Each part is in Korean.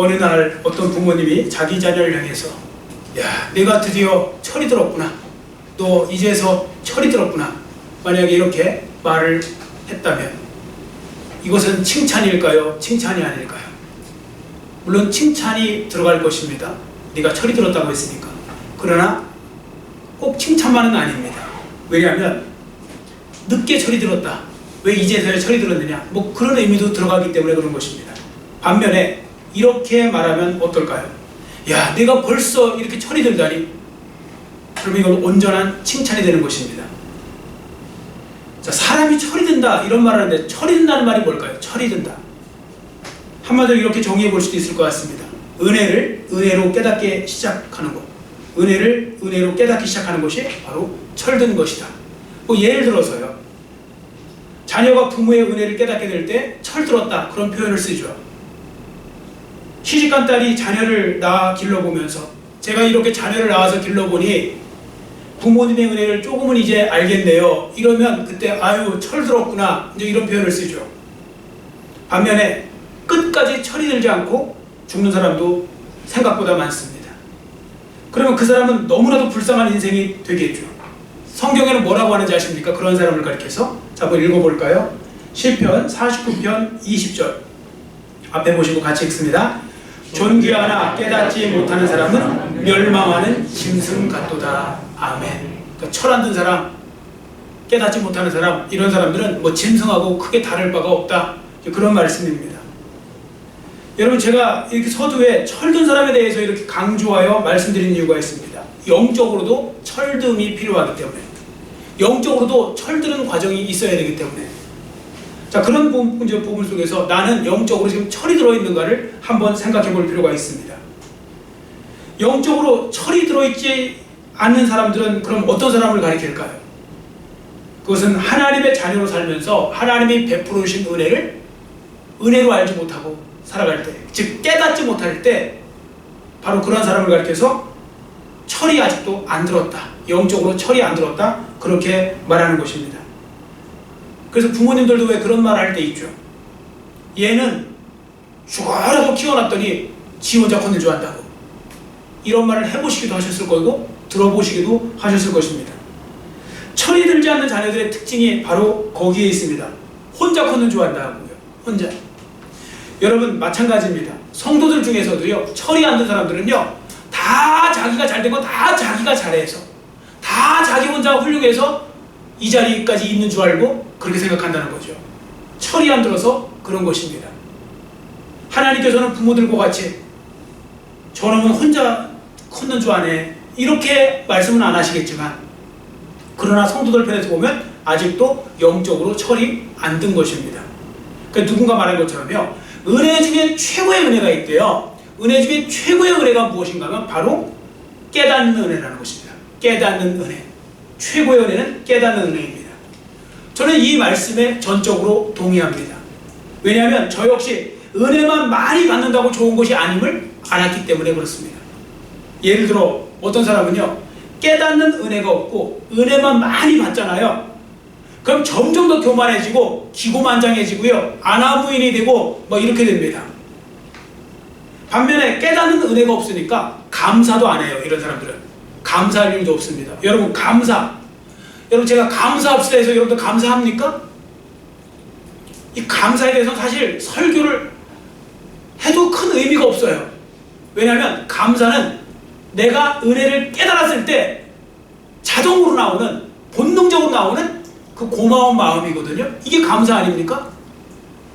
어느 날 어떤 부모님이 자기 자녀를 향해서 야, 내가 드디어 철이 들었구나. 너 이제서 철이 들었구나. 만약에 이렇게 말을 했다면 이것은 칭찬일까요? 칭찬이 아닐까요? 물론 칭찬이 들어갈 것입니다. 네가 철이 들었다고 했으니까. 그러나 꼭 칭찬만은 아닙니다. 왜냐하면 늦게 철이 들었다. 왜 이제서야 철이 들었느냐? 뭐 그런 의미도 들어가기 때문에 그런 것입니다. 반면에 이렇게 말하면 어떨까요? 야, 내가 벌써 이렇게 철이 들다니. 그럼 이건 온전한 칭찬이 되는 것입니다. 자, 사람이 철이 든다 이런 말을 하는데 철이 든다는 말이 뭘까요? 철이 든다. 한마디로 이렇게 정의해 볼 수도 있을 것 같습니다. 은혜를 은혜로 깨닫게 시작하는 것. 은혜를 은혜로 깨닫기 시작하는 것이 바로 철든 것이다. 뭐 예를 들어서요. 자녀가 부모의 은혜를 깨닫게 될 때 철들었다 그런 표현을 쓰죠. 시집간 딸이 자녀를 낳아 길러보면서 제가 이렇게 자녀를 낳아서 길러보니 부모님의 은혜를 조금은 이제 알겠네요. 이러면 그때 아유 철들었구나 이제 이런 표현을 쓰죠. 반면에 끝까지 철이 들지 않고 죽는 사람도 생각보다 많습니다. 그러면 그 사람은 너무나도 불쌍한 인생이 되겠죠. 성경에는 뭐라고 하는지 아십니까? 그런 사람을 가리켜서 자, 한번 읽어볼까요? 시편 49편 20절 앞에 보시고 같이 읽습니다. 존귀하나 깨닫지 못하는 사람은 멸망하는 짐승 같도다. 아멘. 그러니까 철 안 든 사람, 깨닫지 못하는 사람, 이런 사람들은 뭐 짐승하고 크게 다를 바가 없다. 그런 말씀입니다. 여러분, 제가 이렇게 서두에 철든 사람에 대해서 이렇게 강조하여 말씀드리는 이유가 있습니다. 영적으로도 철듦이 필요하기 때문에, 영적으로도 철드는 과정이 있어야 되기 때문에. 자, 그런 부분 속에서 나는 영적으로 지금 철이 들어있는가를 한번 생각해 볼 필요가 있습니다. 영적으로 철이 들어있지 않는 사람들은 그럼 어떤 사람을 가리킬까요? 그것은 하나님의 자녀로 살면서 하나님이 베풀어 주신 은혜를 은혜로 알지 못하고 살아갈 때, 즉 깨닫지 못할 때 바로 그런 사람을 가리켜서 철이 아직도 안 들었다, 영적으로 철이 안 들었다, 그렇게 말하는 것입니다. 그래서 부모님들도 왜 그런 말 할 때 있죠. 얘는 죽어라고 키워놨더니 지 혼자 컸는 줄 안다고. 이런 말을 해보시기도 하셨을 거고 들어보시기도 하셨을 것입니다. 철이 들지 않는 자녀들의 특징이 바로 거기에 있습니다. 혼자 컸는 줄 안다고요. 혼자. 여러분, 마찬가지입니다. 성도들 중에서도요, 철이 안 든 사람들은요, 다 자기가 잘 되고 다 자기가 잘해서 다 자기 혼자 훌륭해서 이 자리까지 있는 줄 알고 그렇게 생각한다는 거죠. 철이 안 들어서 그런 것입니다. 하나님께서는 부모들과 같이 저놈은 혼자 컸는 줄 아네 이렇게 말씀은 안 하시겠지만, 그러나 성도들 편에서 보면 아직도 영적으로 철이 안 든 것입니다. 그러니까 누군가 말한 것처럼요, 은혜 중에 최고의 은혜가 있대요. 은혜 중에 최고의 은혜가 무엇인가 하면 바로 깨닫는 은혜라는 것입니다. 깨닫는 은혜. 최고의 은혜는 깨닫는 은혜입니다. 저는 이 말씀에 전적으로 동의합니다. 왜냐하면 저 역시 은혜만 많이 받는다고 좋은 것이 아님을 알았기 때문에 그렇습니다. 예를 들어 어떤 사람은요, 깨닫는 은혜가 없고 은혜만 많이 받잖아요. 그럼 점점 더 교만해지고 기고만장해지고요, 아나무인이 되고 뭐 이렇게 됩니다. 반면에 깨닫는 은혜가 없으니까 감사도 안 해요. 이런 사람들은 감사할 일도 없습니다. 여러분, 감사, 여러분 제가 감사합시다 해서 여러분들 감사합니까? 이 감사에 대해서 사실 설교를 해도 큰 의미가 없어요. 왜냐하면 감사는 내가 은혜를 깨달았을 때 자동으로 나오는, 본능적으로 나오는 그 고마운 마음이거든요. 이게 감사 아닙니까?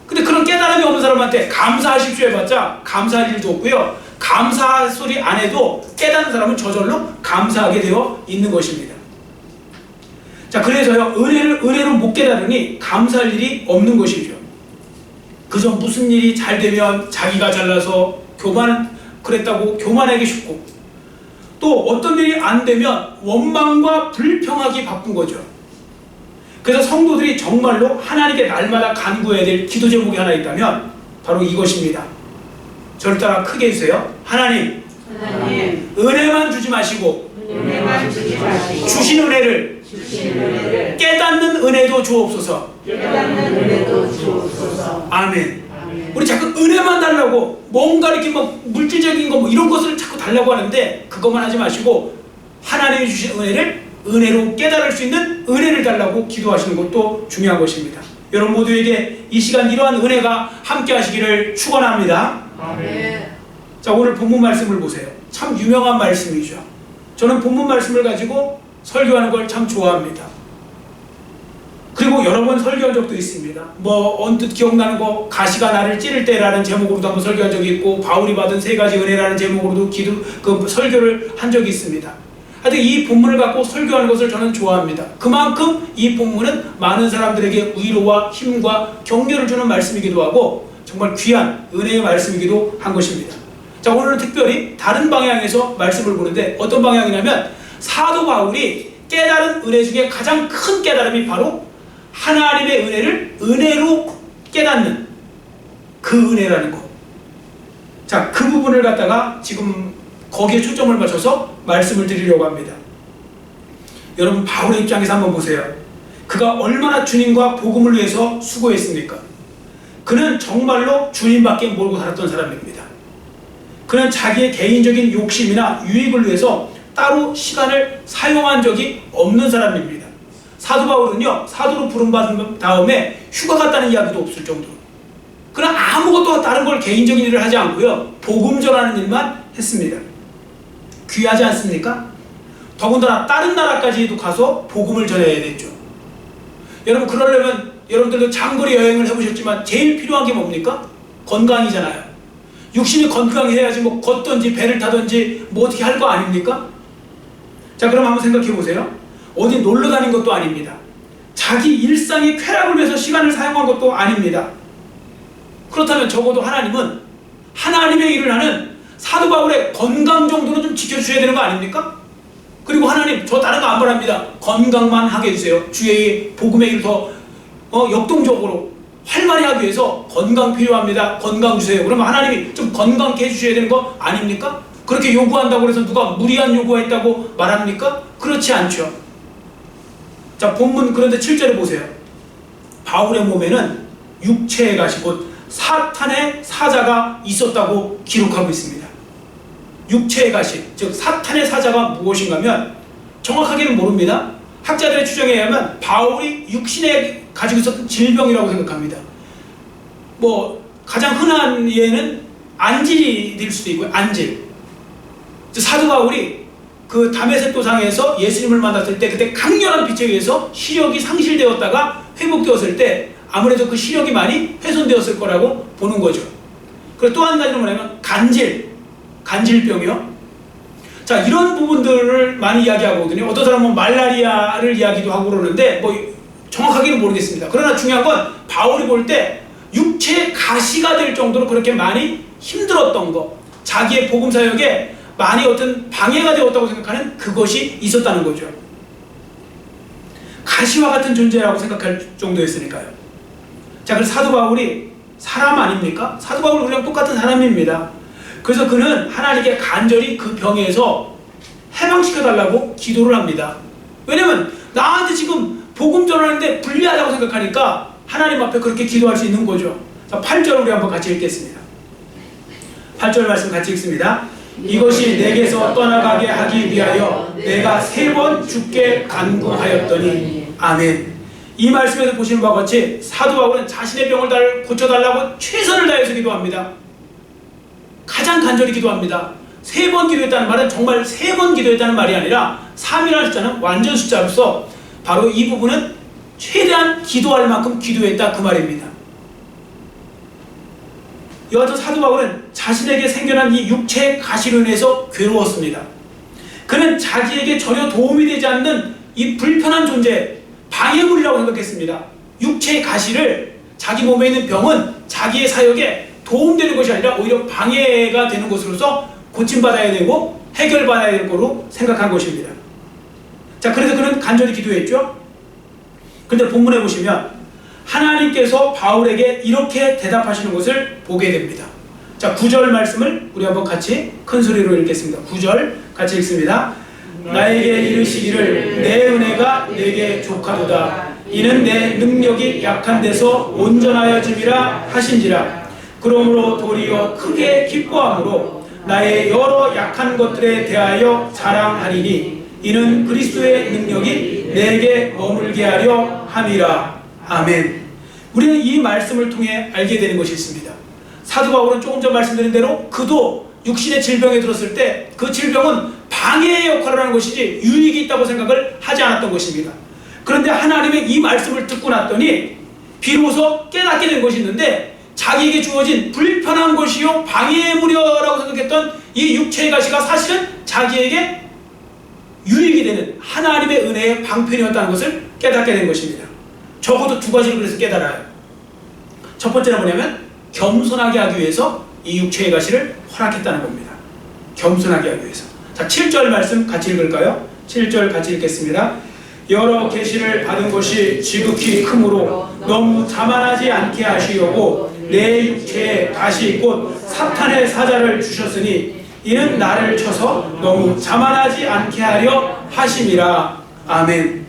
근데 그런 깨달음이 없는 사람한테 감사하십시오 해봤자 감사할 일도 없고요, 감사 소리 안 해도 깨닫는 사람은 저절로 감사하게 되어 있는 것입니다. 자, 그래서요, 은혜를 못 깨달으니 감사할 일이 없는 것이죠. 그저 무슨 일이 잘 되면 자기가 잘나서 그랬다고 교만하기 쉽고, 또 어떤 일이 안 되면 원망과 불평하기 바쁜 거죠. 그래서 성도들이 정말로 하나님께 날마다 간구해야 될 기도 제목이 하나 있다면 바로 이것입니다. 저를 따라 크게 해주세요. 하나님, 은혜만 주지 마시고 주신 은혜를 깨닫는 은혜도 주옵소서. 아멘. 우리 자꾸 은혜만 달라고 뭔가 이렇게 막 물질적인 거 뭐 이런 것을 자꾸 달라고 하는데 그것만 하지 마시고 하나님이 주신 은혜를 은혜로 깨달을 수 있는 은혜를 달라고 기도하시는 것도 중요한 것입니다. 여러분 모두에게 이 시간 이러한 은혜가 함께 하시기를 축원합니다. 아멘. 자, 오늘 본문 말씀을 보세요. 참 유명한 말씀이죠. 저는 본문 말씀을 가지고 설교하는 걸 참 좋아합니다. 그리고 여러 번 설교한 적도 있습니다. 뭐 언뜻 기억나는 거 가시가 나를 찌를 때라는 제목으로도 한번 설교한 적이 있고 바울이 받은 세 가지 은혜라는 제목으로도 설교를 한 적이 있습니다. 하여튼 이 본문을 갖고 설교하는 것을 저는 좋아합니다. 그만큼 이 본문은 많은 사람들에게 위로와 힘과 격려를 주는 말씀이기도 하고 정말 귀한 은혜의 말씀이기도 한 것입니다. 자, 오늘은 특별히 다른 방향에서 말씀을 보는데 어떤 방향이냐면 사도 바울이 깨달은 은혜 중에 가장 큰 깨달음이 바로 하나님의 은혜를 은혜로 깨닫는 그 은혜라는 것. 자, 그 부분을 갖다가 지금 거기에 초점을 맞춰서 말씀을 드리려고 합니다. 여러분 바울의 입장에서 한번 보세요. 그가 얼마나 주님과 복음을 위해서 수고했습니까? 그는 정말로 주님밖에 모르고 살았던 사람입니다. 그는 자기의 개인적인 욕심이나 유익을 위해서 따로 시간을 사용한 적이 없는 사람입니다. 사도 바울은요, 사도로 부름받은 다음에 휴가 갔다는 이야기도 없을 정도로 그는 아무것도 다른 걸 개인적인 일을 하지 않고요, 복음 전하는 일만 했습니다. 귀하지 않습니까? 더군다나 다른 나라까지도 가서 복음을 전해야 됐죠. 여러분 그러려면 여러분들도 장거리 여행을 해보셨지만 제일 필요한 게 뭡니까? 건강이잖아요. 육신이 건강해야지 뭐 걷든지 배를 타든지 뭐 어떻게 할 거 아닙니까? 자, 그럼 한번 생각해 보세요. 어디 놀러 다닌 것도 아닙니다. 자기 일상의 쾌락을 위해서 시간을 사용한 것도 아닙니다. 그렇다면 적어도 하나님은 하나님의 일을 하는 사도 바울의 건강 정도는 좀 지켜주셔야 되는 거 아닙니까? 그리고 하나님 저 다른 거 안 바랍니다. 건강만 하게 해주세요. 주의 복음의 일을 더 역동적으로 활발히 하기 위해서 건강 필요합니다. 건강 주세요. 그러면 하나님이 좀 건강케 해주셔야 되는 거 아닙니까? 그렇게 요구한다고 해서 누가 무리한 요구가 있다고 말합니까? 그렇지 않죠. 자, 본문 그런데 7절에 보세요. 바울의 몸에는 육체의 가시 곧 사탄의 사자가 있었다고 기록하고 있습니다. 육체의 가시, 즉 사탄의 사자가 무엇인가 하면 정확하게는 모릅니다. 학자들의 추정에 의하면 바울이 육신에 가지고 있었던 질병이라고 생각합니다. 뭐 가장 흔한 예는 안질이 될 수도 있고요. 안질. 사도 바울이 그 다메섹 도상에서 예수님을 만났을 때 그때 강렬한 빛에 의해서 시력이 상실되었다가 회복되었을 때 아무래도 그 시력이 많이 훼손되었을 거라고 보는 거죠. 그리고 또 한 가지는 뭐냐면 간질병이요. 자, 이런 부분들을 많이 이야기하거든요. 어떤 사람은 말라리아를 이야기도 하고 그러는데 뭐 정확하게는 모르겠습니다. 그러나 중요한 건 바울이 볼 때 육체 가시가 될 정도로 그렇게 많이 힘들었던 거, 자기의 복음 사역에 많이 어떤 방해가 되었다고 생각하는 그것이 있었다는 거죠. 가시와 같은 존재라고 생각할 정도였으니까요. 자, 그래서 사도 바울이 사람 아닙니까? 사도 바울은 우리랑 똑같은 사람입니다. 그래서 그는 하나님께 간절히 그 병에서 해방시켜달라고 기도를 합니다. 왜냐면 나한테 지금 복음 전하는데 불리하다고 생각하니까 하나님 앞에 그렇게 기도할 수 있는 거죠. 자, 8절 우리 한번 같이 읽겠습니다. 8절 말씀 같이 읽습니다. 이것이 내게서 떠나가게 하기 위하여 내가 3번 주께 간구하였더니 아멘. 이 말씀에서 보시는 바와 같이 사도 바울은 자신의 병을 고쳐달라고 최선을 다해서 기도합니다. 가장 간절히 기도합니다. 3번 기도했다는 말은 정말 3번 기도했다는 말이 아니라 3이라는 숫자는 완전 숫자로서 바로 이 부분은 최대한 기도할 만큼 기도했다 그 말입니다. 이와 같은 사도 바울은 자신에게 생겨난 이 육체의 가시로 인해서 괴로웠습니다. 그는 자기에게 전혀 도움이 되지 않는 이 불편한 존재, 방해물이라고 생각했습니다. 육체의 가시를, 자기 몸에 있는 병은 자기의 사역에 도움되는 것이 아니라 오히려 방해가 되는 것으로서 고침받아야 되고 해결받아야 될 거로 생각한 것입니다. 자, 그래서 그는 간절히 기도했죠. 근데 본문에 보시면 하나님께서 바울에게 이렇게 대답하시는 것을 보게 됩니다. 자, 9절 말씀을 우리 한번 같이 큰 소리로 읽겠습니다. 9절 같이 읽습니다. 나에게 이르시기를 내 은혜가 내게 족하도다. 이는 내 능력이 약한 데서 온전하여짐이라 하신지라. 그러므로 도리어 크게 기뻐함으로 나의 여러 약한 것들에 대하여 자랑하리니 이는 그리스도의 능력이 내게 머물게 하려 함이라. 아멘. 우리는 이 말씀을 통해 알게 되는 것이 있습니다. 사도 바울은 조금 전 말씀드린 대로 그도 육신의 질병에 들었을 때 그 질병은 방해의 역할을 하는 것이지 유익이 있다고 생각을 하지 않았던 것입니다. 그런데 하나님의 이 말씀을 듣고 났더니 비로소 깨닫게 된 것이 있는데, 자기에게 주어진 불편한 것이요 방해의 무려라고 생각했던 이 육체의 가시가 사실은 자기에게 유익이 되는 하나님의 은혜의 방편이었다는 것을 깨닫게 된 것입니다. 적어도 두 가지를 그래서 깨달아요. 첫 번째는 뭐냐면 겸손하게 하기 위해서 이 육체의 가시를 허락했다는 겁니다. 겸손하게 하기 위해서. 자, 7절 말씀 같이 읽을까요? 7절 같이 읽겠습니다. 여러 계시를 받은 것이 지극히 크므로 너무 자만하지 않게 하시려고 내 육체에 가시 곧 사탄의 사자를 주셨으니 이는 나를 쳐서 너무 자만하지 않게 하려 하심이라. 아멘.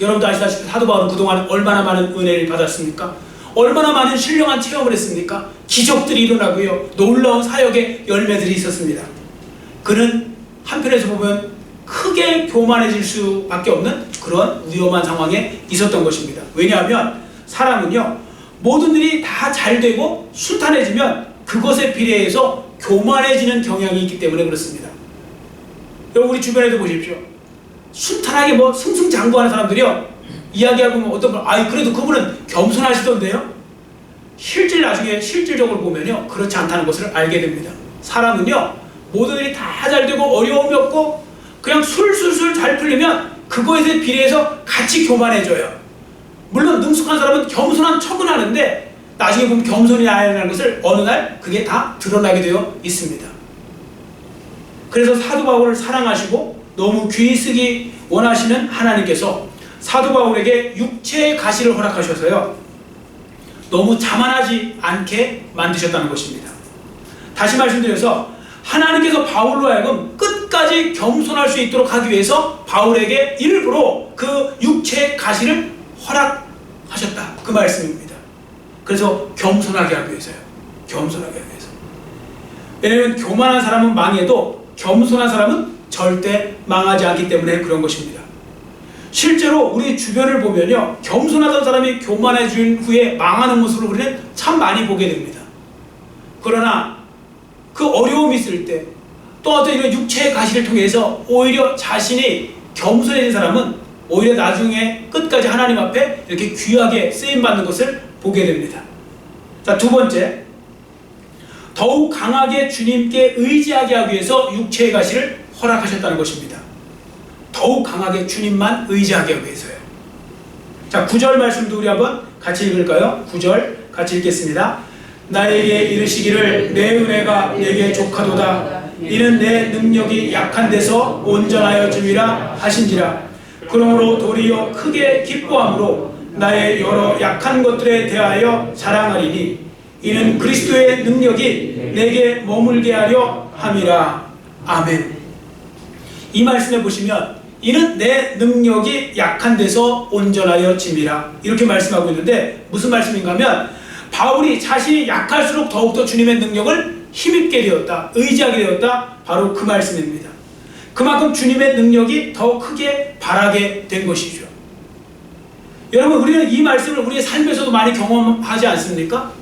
여러분도 아시다시피 사도 바울은 그동안 얼마나 많은 은혜를 받았습니까? 얼마나 많은 신령한 체험을 했습니까? 기적들이 일어나고요, 놀라운 사역의 열매들이 있었습니다. 그는 한편에서 보면 크게 교만해질 수밖에 없는 그런 위험한 상황에 있었던 것입니다. 왜냐하면 사람은요, 모든 일이 다 잘 되고 순탄해지면 그것에 비례해서 교만해지는 경향이 있기 때문에 그렇습니다. 여러분, 우리 주변에도 보십시오. 순탄하게 뭐 승승장구하는 사람들이요, 이야기하고 뭐 어떤 분, 그래도 그분은 겸손하시던데요? 나중에 실질적으로 보면요, 그렇지 않다는 것을 알게 됩니다. 사람은요, 모든 일이 다 잘 되고 어려움이 없고 그냥 술술술 잘 풀리면 그거에 비례해서 같이 교만해져요. 물론 능숙한 사람은 겸손한 척은 하는데 나중에 보면 겸손이 아니라는 것을 어느 날 그게 다 드러나게 되어 있습니다. 그래서 사도 바울을 사랑하시고 너무 귀히 쓰기 원하시는 하나님께서 사도 바울에게 육체의 가시를 허락하셔서요, 너무 자만하지 않게 만드셨다는 것입니다. 다시 말씀드려서 하나님께서 바울로 하여금 끝까지 겸손할 수 있도록 하기 위해서 바울에게 일부러 그 육체의 가시를 허락하셨다, 그 말씀입니다. 그래서 겸손하게 하기 위해서요. 겸손하게 하기 위해서. 왜냐하면 교만한 사람은 망해도 겸손한 사람은 절대 망하지 않기 때문에 그런 것입니다. 실제로 우리 주변을 보면요, 겸손하던 사람이 교만해진 후에 망하는 모습을 우리는 참 많이 보게 됩니다. 그러나 그 어려움이 있을 때, 또 어떤 이런 육체의 가시를 통해서 오히려 자신이 겸손해진 사람은 오히려 나중에 끝까지 하나님 앞에 이렇게 귀하게 쓰임받는 것을 보게 됩니다. 자, 두 번째, 더욱 강하게 주님께 의지하게 하기 위해서 육체의 가시를 허락하셨다는 것입니다. 더욱 강하게 주님만 의지하게 하기 위해서요. 자, 9절 말씀도 우리 한번 같이 읽을까요? 9절 같이 읽겠습니다. 나에게 이르시기를 내 은혜가 내게 족하도다. 이는 내 능력이 약한 데서 온전하여 줌이라 하신지라. 그러므로 도리어 크게 기뻐함으로 나의 여러 약한 것들에 대하여 자랑하리니 이는 그리스도의 능력이 내게 머물게 하려 함이라. 아멘. 이 말씀에 보시면 이는 내 능력이 약한 데서 온전하여 짐이라, 이렇게 말씀하고 있는데 무슨 말씀인가 하면 바울이 자신이 약할수록 더욱더 주님의 능력을 힘입게 되었다, 의지하게 되었다, 바로 그 말씀입니다. 그만큼 주님의 능력이 더 크게 바라게 된 것이죠. 여러분, 우리는 이 말씀을 우리의 삶에서도 많이 경험하지 않습니까?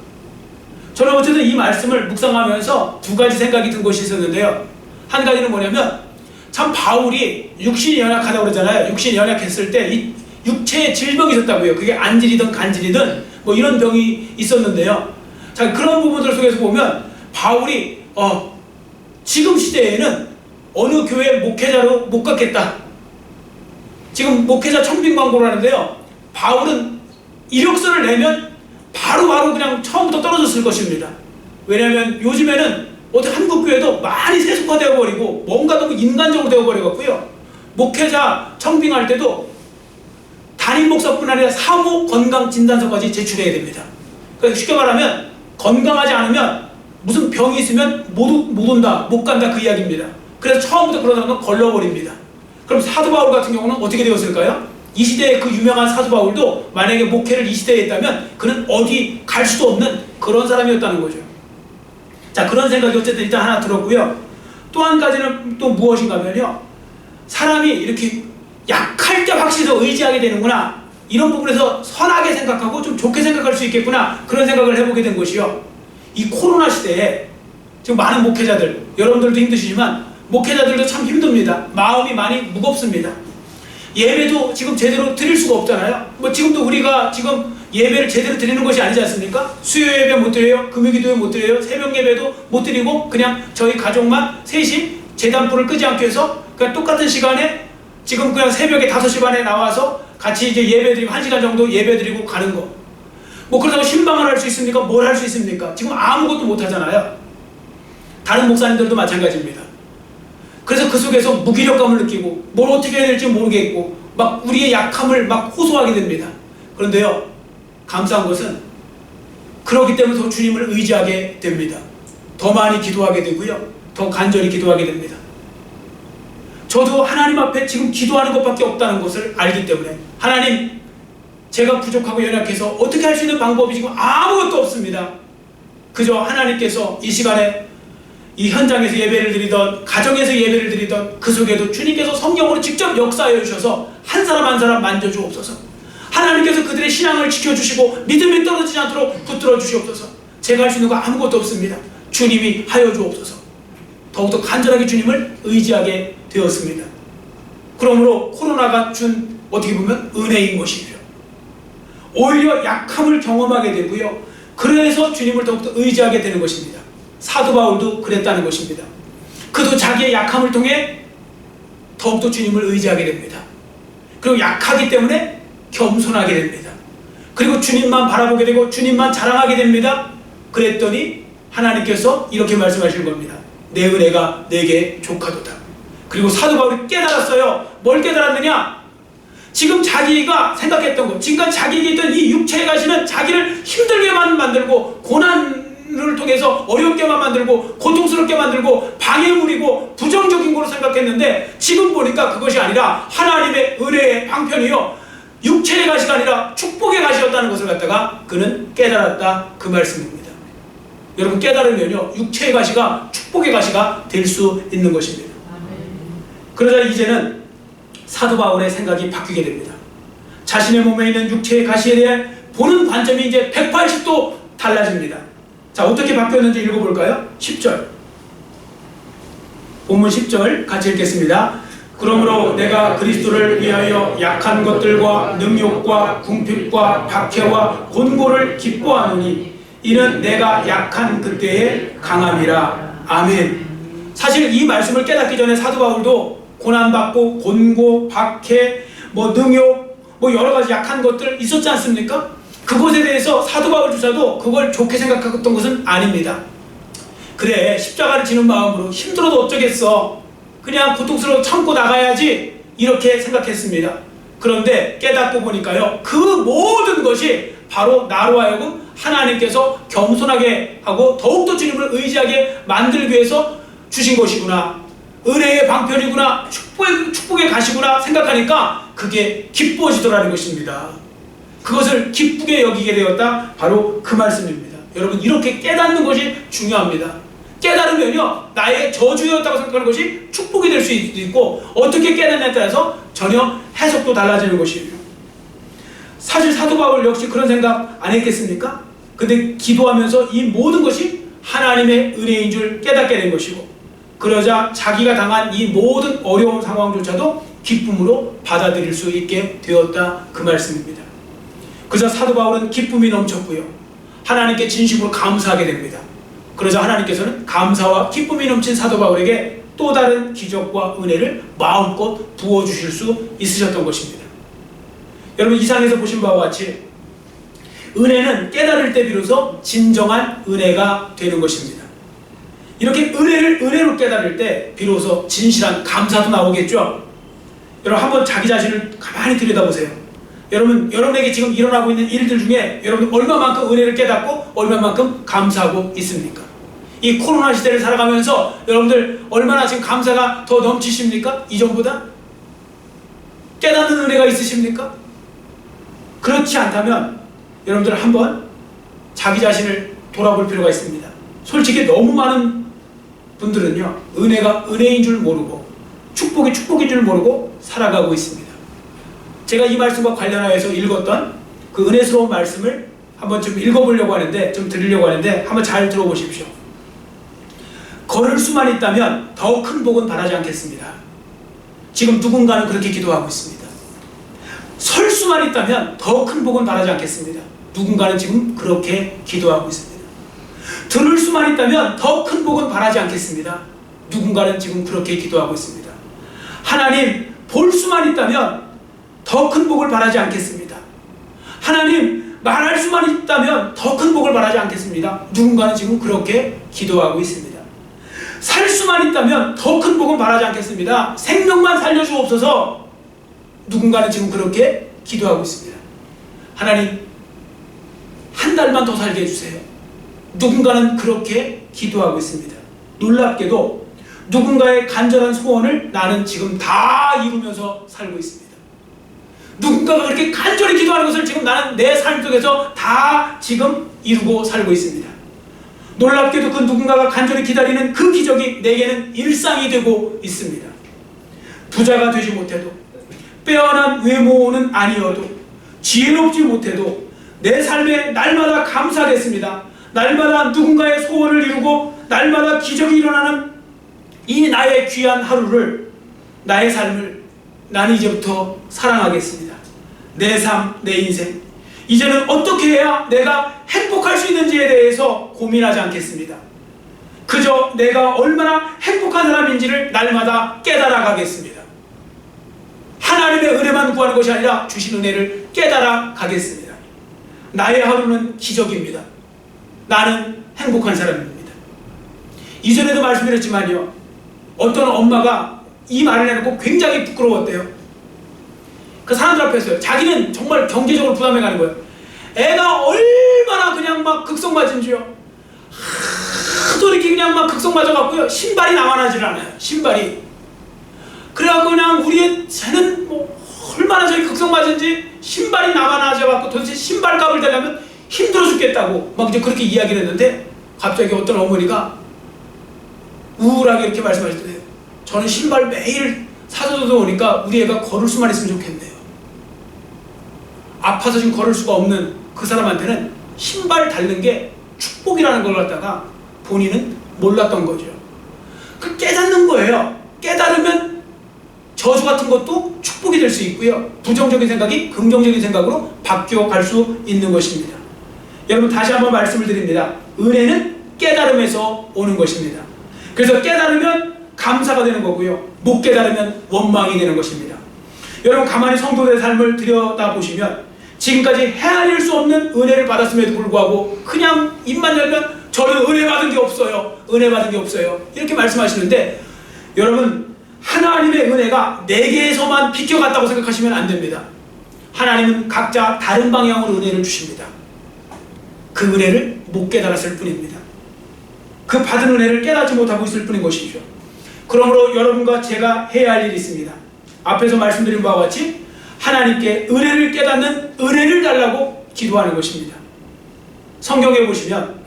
저는 어쨌든 이 말씀을 묵상하면서 두 가지 생각이 든 것이 있었는데요. 한 가지는 뭐냐면, 참 바울이 육신이 연약하다고 그러잖아요. 육신이 연약했을 때 이 육체에 질병이 있었다고요. 그게 안질이든 간질이든 뭐 이런 병이 있었는데요. 자, 그런 부분들 속에서 보면 바울이 지금 시대에는 어느 교회 목회자로 못 갖겠다. 지금 목회자 청빙 광고를 하는데요. 바울은 이력서를 내면 바로 그냥 처음부터 떨어졌을 것입니다. 왜냐하면 요즘에는 어떻게 한국 교회도 많이 세속화되어 버리고 뭔가 너무 인간적으로 되어 버려 갖고요. 목회자 청빙할 때도 담임 목사뿐 아니라 사무 건강 진단서까지 제출해야 됩니다. 그러니까 쉽게 말하면 건강하지 않으면 무슨 병이 있으면 못 온다, 못 간다, 그 이야기입니다. 그래서 처음부터 그런 사람은 걸러버립니다. 그럼 사도 바울 같은 경우는 어떻게 되었을까요? 이 시대의 그 유명한 사도 바울도 만약에 목회를 이 시대에 했다면 그는 어디 갈 수도 없는 그런 사람이었다는 거죠. 자, 그런 생각이 어쨌든 일단 하나 들었고요. 또 한 가지는 또 무엇인가 하면요, 사람이 이렇게 약할 때 확실히 더 의지하게 되는구나, 이런 부분에서 선하게 생각하고 좀 좋게 생각할 수 있겠구나, 그런 생각을 해보게 된 것이요, 이 코로나 시대에 지금 많은 목회자들, 여러분들도 힘드시지만 목회자들도 참 힘듭니다. 마음이 많이 무겁습니다. 예배도 지금 제대로 드릴 수가 없잖아요. 뭐 지금도 우리가 지금 예배를 제대로 드리는 것이 아니지 않습니까? 수요 예배 못 드려요, 금요기도회 못 드려요, 새벽 예배도 못 드리고 그냥 저희 가족만 셋이 재단불을 끄지 않기 위해서 그냥 똑같은 시간에 지금 그냥 새벽에 5시 반에 나와서 같이 이제 예배 드리고 1시간 정도 예배 드리고 가는 거. 뭐 그렇다고 신방을 할 수 있습니까? 뭘 할 수 있습니까? 지금 아무것도 못 하잖아요. 다른 목사님들도 마찬가지입니다. 그래서 그 속에서 무기력감을 느끼고 뭘 어떻게 해야 될지 모르겠고 막 우리의 약함을 막 호소하게 됩니다. 그런데요, 감사한 것은 그렇기 때문에 더 주님을 의지하게 됩니다. 더 많이 기도하게 되고요, 더 간절히 기도하게 됩니다. 저도 하나님 앞에 지금 기도하는 것밖에 없다는 것을 알기 때문에, 하나님, 제가 부족하고 연약해서 어떻게 할 수 있는 방법이 지금 아무것도 없습니다. 그저 하나님께서 이 시간에 이 현장에서 예배를 드리던, 가정에서 예배를 드리던 그 속에도 주님께서 성령으로 직접 역사하여 주셔서 한 사람 한 사람 만져주옵소서. 하나님께서 그들의 신앙을 지켜주시고 믿음이 떨어지지 않도록 붙들어 주시옵소서. 제가 할 수 있는 거 아무것도 없습니다. 주님이 하여 주옵소서. 더욱더 간절하게 주님을 의지하게 되었습니다. 그러므로 코로나가 준 어떻게 보면 은혜인 것이죠. 오히려 약함을 경험하게 되고요, 그래서 주님을 더욱더 의지하게 되는 것입니다. 사도 바울도 그랬다는 것입니다. 그도 자기의 약함을 통해 더욱더 주님을 의지하게 됩니다. 그리고 약하기 때문에 겸손하게 됩니다. 그리고 주님만 바라보게 되고 주님만 자랑하게 됩니다. 그랬더니 하나님께서 이렇게 말씀하시는 겁니다. 내 은혜가 내게 족하도다. 그리고 사도 바울이 깨달았어요. 뭘 깨달았느냐? 지금 자기가 생각했던 것, 지금까지 자기에게 있던 이 육체의 가시는 자기를 힘들게만 만들고 고난을 통해서 어렵게만 만들고 고통스럽게 만들고 방해물이고 부정적인 걸로 생각했는데, 지금 보니까 그것이 아니라 하나님의 은혜의 방편이요, 육체의 가시가 아니라 축복의 가시였다는 것을 갖다가 그는 깨달았다, 그 말씀입니다. 여러분, 깨달으면요, 육체의 가시가 축복의 가시가 될 수 있는 것입니다. 그러자 이제는 사도 바울의 생각이 바뀌게 됩니다. 자신의 몸에 있는 육체의 가시에 대한 보는 관점이 이제 180도 달라집니다. 자, 어떻게 바뀌었는지 읽어볼까요? 10절. 본문 10절 같이 읽겠습니다. 그러므로 내가 그리스도를 위하여 약한 것들과 능욕과 궁핍과 박해와 곤고를 기뻐하노니 이는 내가 약한 그때의 강함이라. 아멘. 사실 이 말씀을 깨닫기 전에 사도 바울도 고난받고 곤고, 박해, 능욕, 여러 가지 약한 것들 있었지 않습니까? 그것에 대해서 사도 바울조차도 그걸 좋게 생각했던 것은 아닙니다. 그래, 십자가를 지는 마음으로 힘들어도 어쩌겠어, 그냥 고통스러워 참고 나가야지, 이렇게 생각했습니다. 그런데 깨닫고 보니까요, 그 모든 것이 바로 나로 하여금 하나님께서 겸손하게 하고 더욱더 주님을 의지하게 만들기 위해서 주신 것이구나, 은혜의 방편이구나, 축복의 가시구나 생각하니까 그게 기뻐지더라는 것입니다. 그것을 기쁘게 여기게 되었다, 바로 그 말씀입니다. 여러분, 이렇게 깨닫는 것이 중요합니다. 깨달으면요, 나의 저주였다고 생각하는 것이 축복이 될 수 있고, 어떻게 깨닫냐에 따라서 전혀 해석도 달라지는 것이에요. 사실 사도 바울 역시 그런 생각 안 했겠습니까? 근데 기도하면서 이 모든 것이 하나님의 은혜인 줄 깨닫게 된 것이고, 그러자 자기가 당한 이 모든 어려운 상황조차도 기쁨으로 받아들일 수 있게 되었다, 그 말씀입니다. 그래서 사도 바울은 기쁨이 넘쳤고요, 하나님께 진심으로 감사하게 됩니다. 그러자 하나님께서는 감사와 기쁨이 넘친 사도 바울에게 또 다른 기적과 은혜를 마음껏 부어주실 수 있으셨던 것입니다. 여러분, 이 상에서 보신 바와 같이 은혜는 깨달을 때 비로소 진정한 은혜가 되는 것입니다. 이렇게 은혜를 은혜로 깨달을 때 비로소 진실한 감사도 나오겠죠. 여러분, 한번 자기 자신을 가만히 들여다보세요. 여러분에게 지금 일어나고 있는 일들 중에 여러분 얼마만큼 은혜를 깨닫고 얼마만큼 감사하고 있습니까? 이 코로나 시대를 살아가면서 여러분들 얼마나 지금 감사가 더 넘치십니까? 이전보다? 깨닫는 은혜가 있으십니까? 그렇지 않다면 여러분들 한번 자기 자신을 돌아볼 필요가 있습니다. 솔직히 너무 많은 분들은요, 은혜가 은혜인 줄 모르고 축복이 축복인 줄 모르고 살아가고 있습니다. 제가 이 말씀과 관련하여서 읽었던 그 은혜스러운 말씀을 한번 좀 읽어보려고 하는데, 좀 드리려고 하는데 한번 잘 들어보십시오. 걸을 수만 있다면 더 큰 복은 바라지 않겠습니다. 지금 누군가는 그렇게 기도하고 있습니다. 설 수만 있다면 더 큰 복은 바라지 않겠습니다. 누군가는 지금 그렇게 기도하고 있습니다. 들을 수만 있다면 더 큰 복은 바라지 않겠습니다. 누군가는 지금 그렇게 기도하고 있습니다. 하나님, 볼 수만 있다면 더 큰 복을 바라지 않겠습니다. 하나님, 말할 수만 있다면 더 큰 복을 바라지 않겠습니다. 누군가는 지금 그렇게 기도하고 있습니다. 살 수만 있다면 더 큰 복은 바라지 않겠습니다. 생명만 살려주옵소서. 누군가는 지금 그렇게 기도하고 있습니다. 하나님, 한 달만 더 살게 해주세요. 누군가는 그렇게 기도하고 있습니다. 놀랍게도 누군가의 간절한 소원을 나는 지금 다 이루면서 살고 있습니다. 누군가가 그렇게 간절히 기도하는 것을 지금 나는 내 삶 속에서 다 지금 이루고 살고 있습니다. 놀랍게도 그 누군가가 간절히 기다리는 그 기적이 내게는 일상이 되고 있습니다. 부자가 되지 못해도, 빼어난 외모는 아니어도, 지혜롭지 못해도 내 삶에 날마다 감사하겠습니다. 날마다 누군가의 소원을 이루고 날마다 기적이 일어나는 이 나의 귀한 하루를, 나의 삶을 나는 이제부터 사랑하겠습니다. 내 삶, 내 인생, 이제는 어떻게 해야 내가 행복할 수 있는지에 대해서 고민하지 않겠습니다. 그저 내가 얼마나 행복한 사람인지를 날마다 깨달아 가겠습니다. 하나님의 은혜만 구하는 것이 아니라 주신 은혜를 깨달아 가겠습니다. 나의 하루는 기적입니다. 나는 행복한 사람입니다. 이전에도 말씀드렸지만요, 어떤 엄마가 이 말을 해놓고 굉장히 부끄러웠대요. 그 사람들 앞에서요. 자기는 정말 경제적으로 부담해 가는 거예요. 애가 얼마나 그냥 막 극성 맞은지요. 하도 이렇게 그냥 막 극성 맞아갖고요, 신발이 남아나질 않아요. 신발이. 그래갖고 그냥 우리 쟤는 뭐 얼마나 저기 극성 맞은지 신발이 남아나져갖고 도대체 신발값을 대려면 힘들어 죽겠다고 막 이제 그렇게 이야기를 했는데, 갑자기 어떤 어머니가 우울하게 이렇게 말씀하시더래요. 저는 신발 매일 사줘서 오니까 우리 애가 걸을 수만 있으면 좋겠네요. 아파서 지금 걸을 수가 없는 그 사람한테는 신발 달는 게 축복이라는 걸 갖다가 본인은 몰랐던 거죠. 그 깨닫는 거예요. 깨달으면 저주 같은 것도 축복이 될 수 있고요, 부정적인 생각이 긍정적인 생각으로 바뀌어 갈 수 있는 것입니다. 여러분, 다시 한번 말씀을 드립니다. 은혜는 깨달음에서 오는 것입니다. 그래서 깨달으면 감사가 되는 거고요, 못 깨달으면 원망이 되는 것입니다. 여러분, 가만히 성도들의 삶을 들여다보시면 지금까지 헤아릴 수 없는 은혜를 받았음에도 불구하고 그냥 입만 열면 저는 은혜 받은 게 없어요, 은혜 받은 게 없어요, 이렇게 말씀하시는데, 여러분, 하나님의 은혜가 내게에서만 비껴갔다고 생각하시면 안 됩니다. 하나님은 각자 다른 방향으로 은혜를 주십니다. 그 은혜를 못 깨달았을 뿐입니다. 그 받은 은혜를 깨닫지 못하고 있을 뿐인 것이죠. 그러므로 여러분과 제가 해야 할 일이 있습니다. 앞에서 말씀드린 바와 같이 하나님께 은혜를 깨닫는 은혜를 달라고 기도하는 것입니다. 성경에 보시면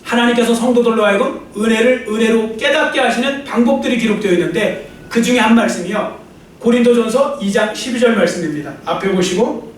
하나님께서 성도들로 하여금 은혜를 은혜로 깨닫게 하시는 방법들이 기록되어 있는데, 그 중에 한 말씀이요, 고린도전서 2장 12절 말씀입니다. 앞에 보시고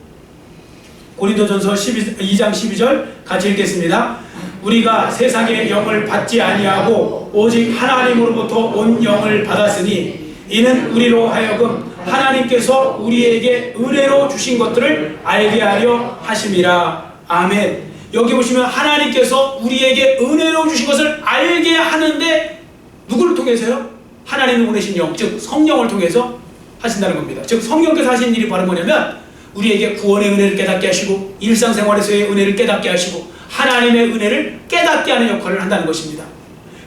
고린도전서 2장 12절 같이 읽겠습니다. 우리가 세상의 영을 받지 아니하고 오직 하나님으로부터 온 영을 받았으니 이는 우리로 하여금 하나님께서 우리에게 은혜로 주신 것들을 알게 하려 하심이라. 아멘. 여기 보시면 하나님께서 우리에게 은혜로 주신 것을 알게 하는데 누구를 통해서요? 하나님이 보내신 영, 즉 성령을 통해서 하신다는 겁니다. 즉 성령께서 하신 일이 바로 뭐냐면 우리에게 구원의 은혜를 깨닫게 하시고 일상생활에서의 은혜를 깨닫게 하시고 하나님의 은혜를 깨닫게 하는 역할을 한다는 것입니다.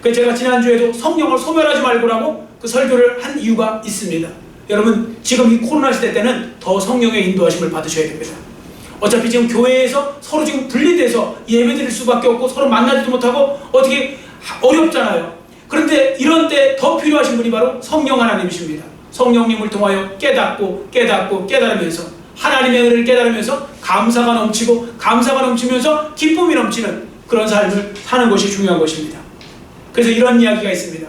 그래서 제가 지난주에도 성령을 소멸하지 말고라고 그 설교를 한 이유가 있습니다. 여러분, 지금 이 코로나 시대 때는 더 성령의 인도하심을 받으셔야 됩니다. 어차피 지금 교회에서 서로 지금 분리돼서 예배드릴 수밖에 없고 서로 만나지도 못하고 어떻게 어렵잖아요. 그런데 이런 때 더 필요하신 분이 바로 성령 하나님이십니다. 성령님을 통하여 깨닫고 깨달으면서 하나님의 은혜를 깨달으면서 감사가 넘치면서 기쁨이 넘치는 그런 삶을 사는 것이 중요한 것입니다. 그래서 이런 이야기가 있습니다.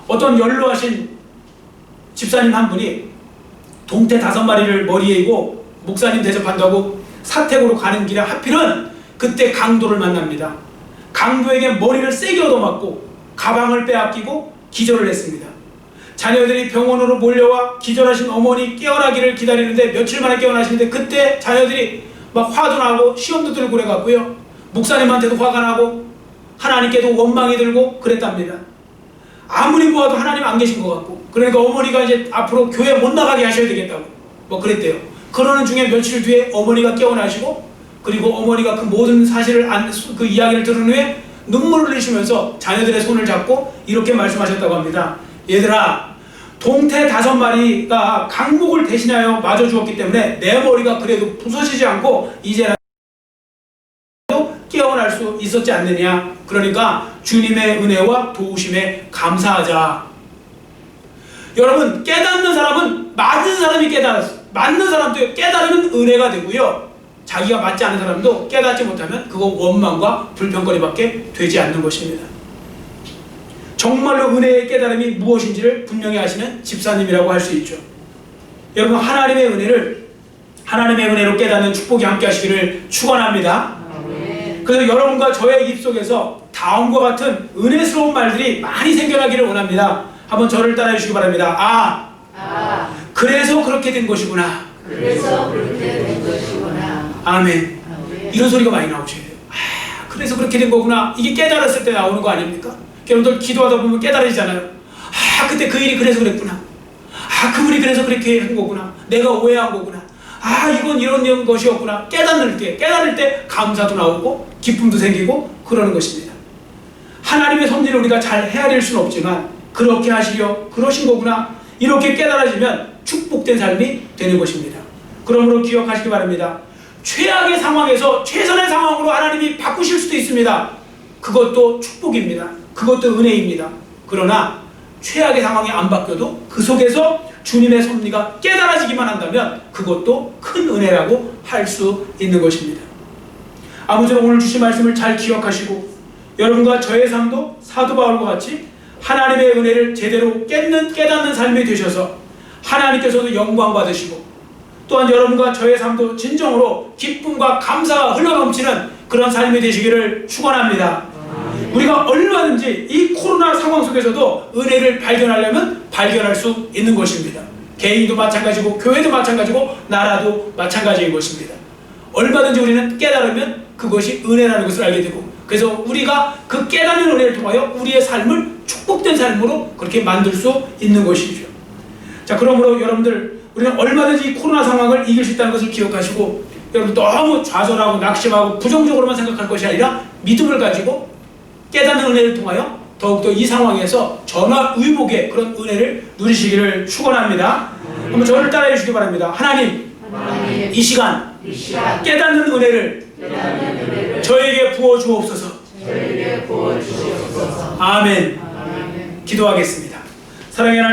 어떤 연로하신 집사님 한 분이 동태 5마리를 머리에 이고 목사님 대접한다고 사택으로 가는 길에 하필은 그때 강도를 만납니다. 강도에게 머리를 세게 얻어맞고 가방을 빼앗기고 기절을 했습니다. 자녀들이 병원으로 몰려와 기절하신 어머니 깨어나기를 기다리는데 며칠 만에 깨어나시는데 그때 자녀들이 막 화도 나고 시험도 들고 그래갖고요. 목사님한테도 화가 나고 하나님께도 원망이 들고 그랬답니다. 아무리 보아도 하나님 안 계신 것 같고, 그러니까 어머니가 이제 앞으로 교회 못 나가게 하셔야 되겠다고 뭐 그랬대요. 그러는 중에 며칠 뒤에 어머니가 깨어나시고, 그리고 어머니가 그 모든 사실을 그 이야기를 들은 후에 눈물을 흘리시면서 자녀들의 손을 잡고 이렇게 말씀하셨다고 합니다. 얘들아, 동태 5마리가 강목을 대신하여 맞아 주었기 때문에 내 머리가 그래도 부서지지 않고 이제는 깨어날 수 있었지 않느냐. 그러니까 주님의 은혜와 도우심에 감사하자. 여러분, 깨닫는 사람은 맞는 사람이 맞는 사람도 깨달으면 은혜가 되고요, 자기가 맞지 않은 사람도 깨닫지 못하면 그거 원망과 불평거리밖에 되지 않는 것입니다. 정말로 은혜의 깨달음이 무엇인지를 분명히 아시는 집사님이라고 할 수 있죠. 여러분, 하나님의 은혜로 깨닫는 축복이 함께 하시기를 축원합니다. 그래서 여러분과 저의 입속에서 다음과 같은 은혜스러운 말들이 많이 생겨나기를 원합니다. 한번 저를 따라해 주시기 바랍니다. 그래서 그렇게 된 것이구나. 아멘. 이런 소리가 많이 나오셔야 돼요. 그래서 그렇게 된 거구나. 이게 깨달았을 때 나오는 거 아닙니까? 여러분들 기도하다 보면 깨달으시잖아요. 그때 그 일이 그래서 그랬구나. 그분이 그래서 그렇게 한 거구나. 내가 오해한 거구나. 이건 이런 것이었구나. 깨달을 때 감사도 나오고 기쁨도 생기고 그러는 것입니다. 하나님의 섭리를 우리가 잘 헤아릴 수는 없지만 그렇게 하시려 그러신 거구나. 이렇게 깨달아지면 축복된 삶이 되는 것입니다. 그러므로 기억하시기 바랍니다. 최악의 상황에서 최선의 상황으로 하나님이 바꾸실 수도 있습니다. 그것도 축복입니다. 그것도 은혜입니다. 그러나 최악의 상황이 안 바뀌어도 그 속에서 주님의 섭리가 깨달아지기만 한다면 그것도 큰 은혜라고 할 수 있는 것입니다. 아무쪼록 오늘 주신 말씀을 잘 기억하시고 여러분과 저의 삶도 사도 바울과 같이 하나님의 은혜를 제대로 깨닫는 삶이 되셔서 하나님께서도 영광 받으시고 또한 여러분과 저의 삶도 진정으로 기쁨과 감사가 흘러넘치는 그런 삶이 되시기를 축원합니다. 우리가 얼마든지 이 코로나 상황 속에서도 은혜를 발견하려면 발견할 수 있는 것입니다. 개인도 마찬가지고 교회도 마찬가지고 나라도 마찬가지인 것입니다. 얼마든지 우리는 깨달으면 그것이 은혜라는 것을 알게 되고, 그래서 우리가 그 깨닫는 은혜를 통하여 우리의 삶을 축복된 삶으로 그렇게 만들 수 있는 것이죠. 자, 그러므로 여러분들, 우리는 얼마든지 이 코로나 상황을 이길 수 있다는 것을 기억하시고, 여러분 너무 좌절하고 낙심하고 부정적으로만 생각할 것이 아니라 믿음을 가지고 깨닫는 은혜를 통하여 더욱더 이 상황에서 전화위복의 그런 은혜를 누리시기를 축원합니다. 한번 저를 따라해 주시기 바랍니다. 하나님, 이 시간 깨닫는 은혜를 저에게 부어주옵소서. 아멘. 기도하겠습니다. 사랑의 하나님,